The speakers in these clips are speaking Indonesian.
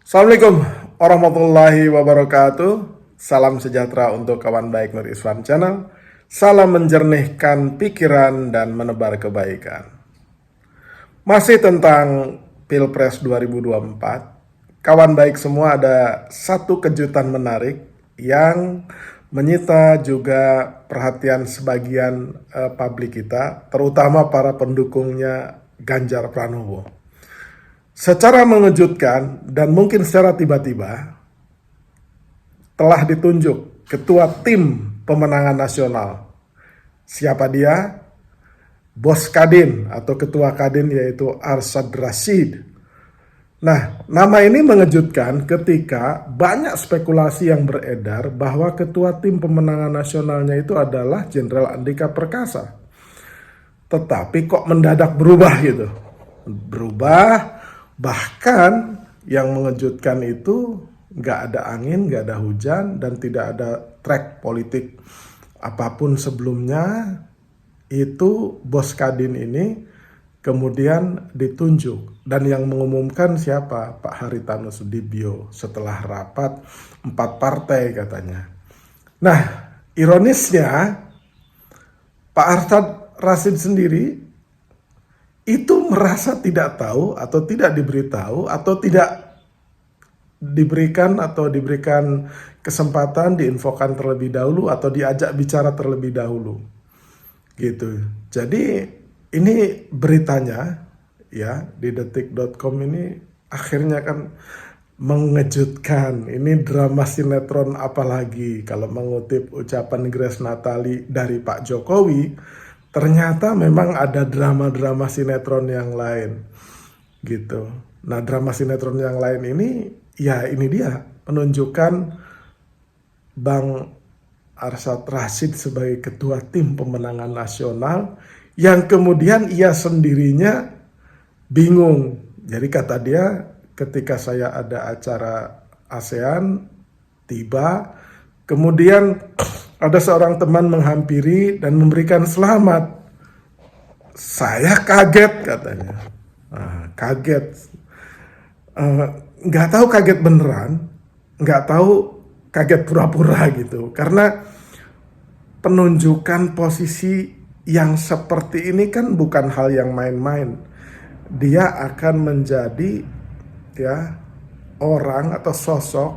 Assalamualaikum warahmatullahi wabarakatuh. Salam sejahtera untuk kawan baik Nur Islam Channel. Salam menjernihkan pikiran dan menebar kebaikan. Masih tentang Pilpres 2024, kawan baik semua, ada satu kejutan menarik yang menyita juga perhatian sebagian publik kita, terutama para pendukungnya Ganjar Pranowo. Secara mengejutkan dan mungkin secara tiba-tiba telah ditunjuk ketua tim pemenangan nasional. Siapa dia? Bos Kadin atau ketua Kadin, yaitu Arsyad Rashid. Nah, nama ini mengejutkan ketika banyak spekulasi yang beredar bahwa ketua tim pemenangan nasionalnya itu adalah Jenderal Andika Perkasa. Tetapi kok mendadak berubah gitu. Berubah. Bahkan yang mengejutkan itu nggak ada angin, nggak ada hujan, dan tidak ada track politik apapun sebelumnya. Itu Bos Kadin ini kemudian ditunjuk. Dan yang mengumumkan siapa? Pak Haritanu Sudibyo setelah rapat 4 partai katanya. Nah, ironisnya Pak Arsyad Rashid sendiri itu merasa tidak tahu atau tidak diberitahu atau tidak diberikan kesempatan, diinfokan terlebih dahulu atau diajak bicara terlebih dahulu gitu. Jadi ini beritanya ya di detik.com ini akhirnya kan mengejutkan. Ini drama sinetron apalagi kalau mengutip ucapan Grace Natali dari Pak Jokowi. Ternyata memang ada drama-drama sinetron yang lain gitu. Nah, drama sinetron yang lain ini ya ini dia penunjukan Bang Arsyad Rashid sebagai ketua tim pemenangan nasional yang kemudian ia sendirinya bingung. Jadi kata dia, ketika saya ada acara ASEAN tiba, kemudian ada seorang teman menghampiri dan memberikan selamat. Saya kaget katanya. Kaget. Nggak tahu kaget beneran, nggak tahu kaget pura-pura gitu. Karena penunjukan posisi yang seperti ini kan bukan hal yang main-main. Dia akan menjadi ya orang atau sosok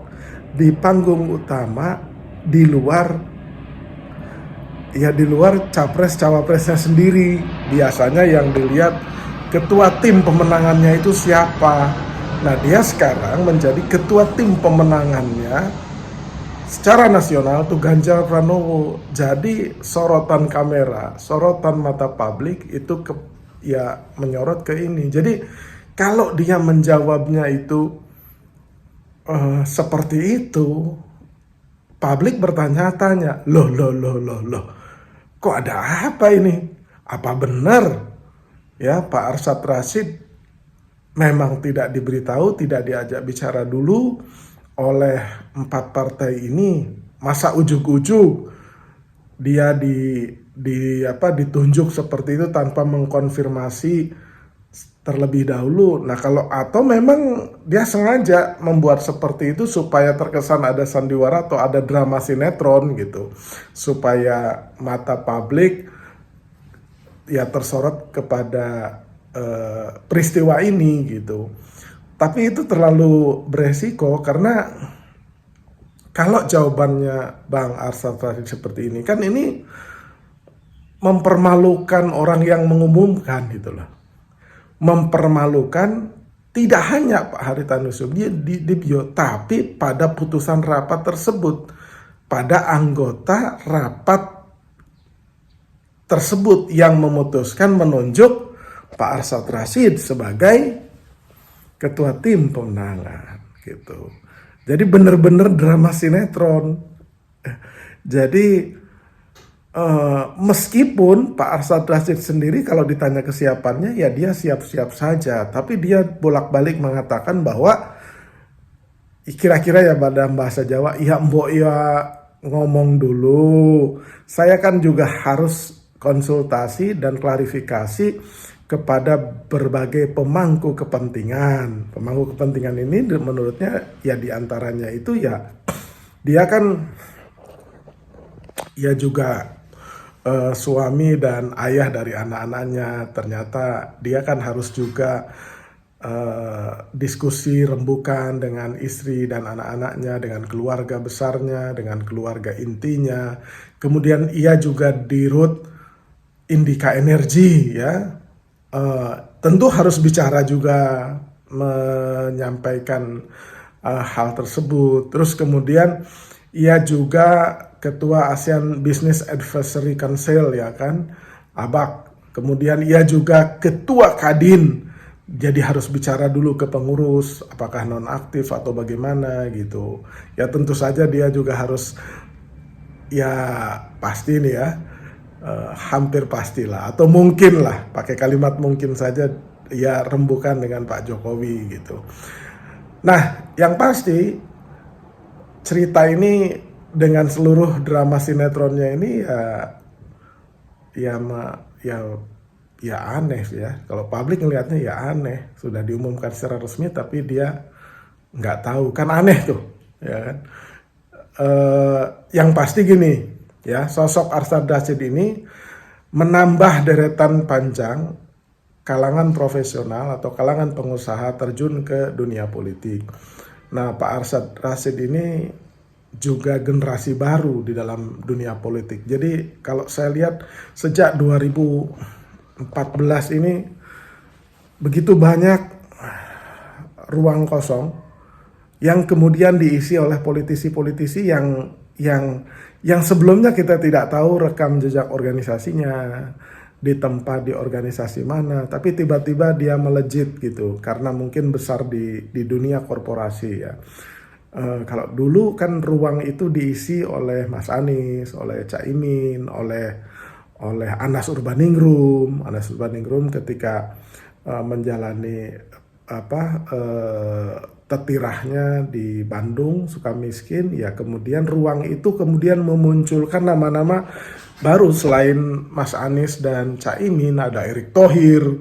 di panggung utama di luar capres cawapresnya sendiri. Biasanya yang dilihat ketua tim pemenangannya itu siapa. Nah, dia sekarang menjadi ketua tim pemenangannya secara nasional tuh Ganjar Pranowo. Jadi sorotan kamera, sorotan mata publik itu menyorot ke ini. Jadi kalau dia menjawabnya itu seperti itu, publik bertanya-tanya, loh, kok ada apa ini? Apa benar ya Pak Arsyad Rashid memang tidak diberitahu, tidak diajak bicara dulu oleh 4 partai ini? Masa ujuk-ujuk dia ditunjuk seperti itu tanpa mengkonfirmasi terlebih dahulu. Nah, atau memang dia sengaja membuat seperti itu supaya terkesan ada sandiwara atau ada drama sinetron gitu, supaya mata publik ya tersorot kepada peristiwa ini gitu. Tapi itu terlalu beresiko, karena kalau jawabannya Bang Arsyad Rashid seperti ini, kan ini mempermalukan orang yang mengumumkan gitu loh. Mempermalukan tidak hanya Pak Haritanu Sudibyo, tapi pada putusan rapat tersebut, pada anggota rapat tersebut yang memutuskan menunjuk Pak Arsyad Rashid sebagai ketua tim pemenangan gitu. Jadi benar-benar drama sinetron. Jadi meskipun Pak Arsyad Rashid sendiri kalau ditanya kesiapannya ya dia siap-siap saja, tapi dia bolak-balik mengatakan bahwa kira-kira ya pada bahasa Jawa, ya mbok ya ngomong dulu, saya kan juga harus konsultasi dan klarifikasi kepada berbagai pemangku kepentingan. Pemangku kepentingan ini menurutnya ya diantaranya itu ya dia kan ya juga suami dan ayah dari anak-anaknya. Ternyata dia kan harus juga diskusi rembukan dengan istri dan anak-anaknya, dengan keluarga besarnya, dengan keluarga intinya. Kemudian ia juga dirut Indika Energi ya. Tentu harus bicara juga, menyampaikan hal tersebut. Terus kemudian ia juga ketua ASEAN Business Advisory Council ya kan, ABAK. Kemudian ia juga ketua Kadin. Jadi harus bicara dulu ke pengurus apakah nonaktif atau bagaimana gitu. Ya tentu saja dia juga harus ya pasti nih ya, hampir pastilah atau mungkin lah, pakai kalimat mungkin saja ya rembukan dengan Pak Jokowi gitu. Nah yang pasti cerita ini dengan seluruh drama sinetronnya ini ya aneh ya. Kalau publik ngelihatnya ya aneh, sudah diumumkan secara resmi tapi dia nggak tahu, kan aneh tuh ya kan. Yang pasti gini ya, sosok Arsyad Rashid ini menambah deretan panjang kalangan profesional atau kalangan pengusaha terjun ke dunia politik. Nah, Pak Arsyad Rashid ini juga generasi baru di dalam dunia politik. Jadi kalau saya lihat sejak 2014 ini begitu banyak ruang kosong yang kemudian diisi oleh politisi-politisi yang sebelumnya kita tidak tahu rekam jejak organisasinya, ditempa di organisasi mana, tapi tiba-tiba dia melejit gitu karena mungkin besar di dunia korporasi ya. Kalau dulu kan ruang itu diisi oleh Mas Anies, oleh Caimin, oleh Anas Urbaningrum. Anas Urbaningrum ketika menjalani tetirahnya di Bandung, Sukamiskin, ya kemudian ruang itu kemudian memunculkan nama-nama baru selain Mas Anies dan Caimin. Ada Erick Thohir,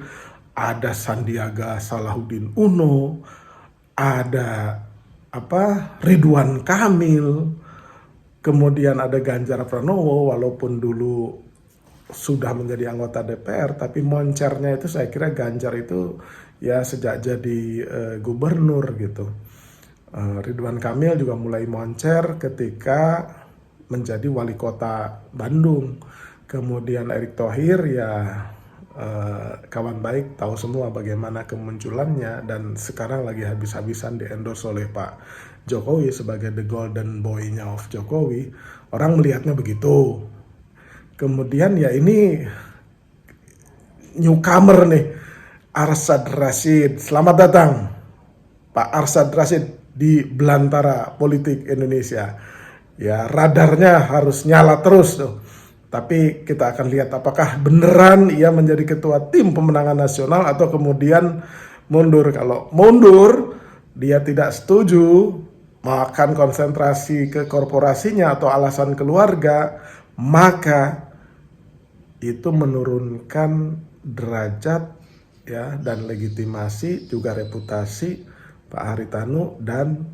ada Sandiaga Salahuddin Uno, ada Ridwan Kamil, kemudian ada Ganjar Pranowo, walaupun dulu sudah menjadi anggota DPR, tapi moncernya itu saya kira Ganjar itu ya sejak jadi gubernur gitu. Ridwan Kamil juga mulai moncer ketika menjadi wali kota Bandung. Kemudian Erick Thohir ya kawan baik tahu semua bagaimana kemunculannya, dan sekarang lagi habis-habisan di-endorse oleh Pak Jokowi sebagai the golden boy-nya of Jokowi. Orang melihatnya begitu. Kemudian ya ini newcomer nih, Arsyad Rashid. Selamat datang Pak Arsyad Rashid di belantara politik Indonesia. Ya radarnya harus nyala terus tuh. Tapi kita akan lihat apakah beneran ia menjadi ketua tim pemenangan nasional atau kemudian mundur. Kalau mundur, dia tidak setuju, akan konsentrasi ke korporasinya atau alasan keluarga, maka itu menurunkan derajat ya dan legitimasi juga reputasi Pak Haritanu dan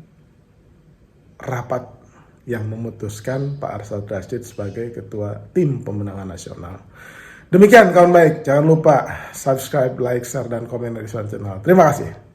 rapat yang memutuskan Pak Arsyad Rashid sebagai ketua tim pemenangan nasional. Demikian kawan baik, jangan lupa subscribe, like, share, dan komen dari channel. Terima kasih.